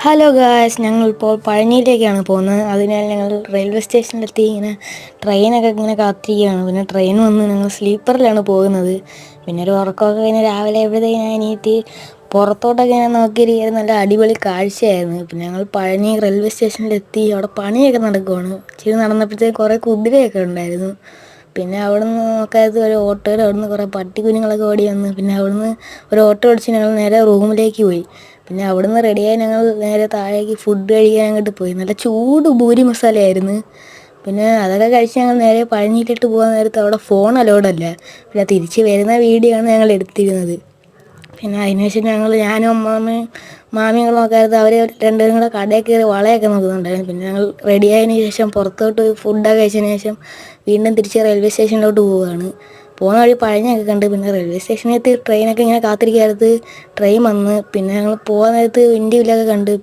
Hello guys, ഞങ്ങളിപ്പോൾ പഴനിയിലേക്കാണ് പോകുന്നത്. അതിനാൽ ഞങ്ങൾ റെയിൽവേ സ്റ്റേഷനിലെത്തി ഇങ്ങനെ ട്രെയിനൊക്കെ ഇങ്ങനെ കാത്തിരിക്കുകയാണ്. പിന്നെ ട്രെയിൻ വന്ന് ഞങ്ങൾ സ്ലീപ്പറിലാണ് പോകുന്നത്. പിന്നെ ഒരു ഉറക്കമൊക്കെ കഴിഞ്ഞ് രാവിലെ എവിടെയും ഞാൻ എണീറ്റ് പുറത്തോട്ടൊക്കെ ഞാൻ നോക്കിയിരിക്കുന്നത് നല്ല അടിപൊളി കാഴ്ചയായിരുന്നു. പിന്നെ ഞങ്ങൾ പഴനി റെയിൽവേ സ്റ്റേഷനിലെത്തി. അവിടെ പണിയൊക്കെ നടക്കുവാണ്. ഇച്ചിരി നടന്നപ്പോഴത്തേക്ക് കുറേ കുതിരയൊക്കെ ഉണ്ടായിരുന്നു. പിന്നെ അവിടുന്ന് നോക്കാത്ത ഒരു ഓട്ടോയിൽ അവിടുന്ന് കുറേ പട്ടിക്കുഞ്ഞുങ്ങളൊക്കെ ഓടി വന്ന്. പിന്നെ അവിടുന്ന് ഒരു ഓട്ടോ അടിച്ച് ഞങ്ങൾ നേരെ റൂമിലേക്ക് പോയി. പിന്നെ അവിടുന്ന് റെഡിയായി ഞങ്ങൾ നേരെ താഴേക്ക് ഫുഡ് കഴിക്കാൻ അങ്ങോട്ട് പോയി. നല്ല ചൂട് പൂരി മസാലയായിരുന്നു. പിന്നെ അതൊക്കെ കഴിച്ച് ഞങ്ങൾ നേരെ പഴനിയിലിട്ട് പോകാൻ നേരത്ത് അവിടെ ഫോൺ അലോഡല്ല. പിന്നെ തിരിച്ച് വരുന്ന വീഡിയോ ആണ് ഞങ്ങൾ എടുത്തിരുന്നത്. പിന്നെ അതിനുശേഷം ഞാനും അമ്മാമ്മയും മാമികളും ഒക്കെ ആയിരുന്നു. അവർ രണ്ടുപേരും കൂടെ കടയിൽ കയറി വളയൊക്കെ നോക്കുന്നുണ്ടായിരുന്നു. പിന്നെ ഞങ്ങൾ റെഡിയായതിനു ശേഷം പുറത്തോട്ട് ഫുഡൊക്കെ കഴിച്ചതിന് ശേഷം വീണ്ടും തിരിച്ച് റെയിൽവേ സ്റ്റേഷനിലോട്ട് പോവുകയാണ്. പോകുന്ന വഴി പഴനിയൊക്കെ കണ്ട്. പിന്നെ റെയിൽവേ സ്റ്റേഷനിൽ എത്തി ട്രെയിനൊക്കെ ഇങ്ങനെ കാത്തിരിക്കാത്ത ട്രെയിൻ വന്ന്. പിന്നെ ഞങ്ങൾ പോകാൻ നേരത്ത് ഇന്ത്യയിലൊക്കെ കണ്ട്.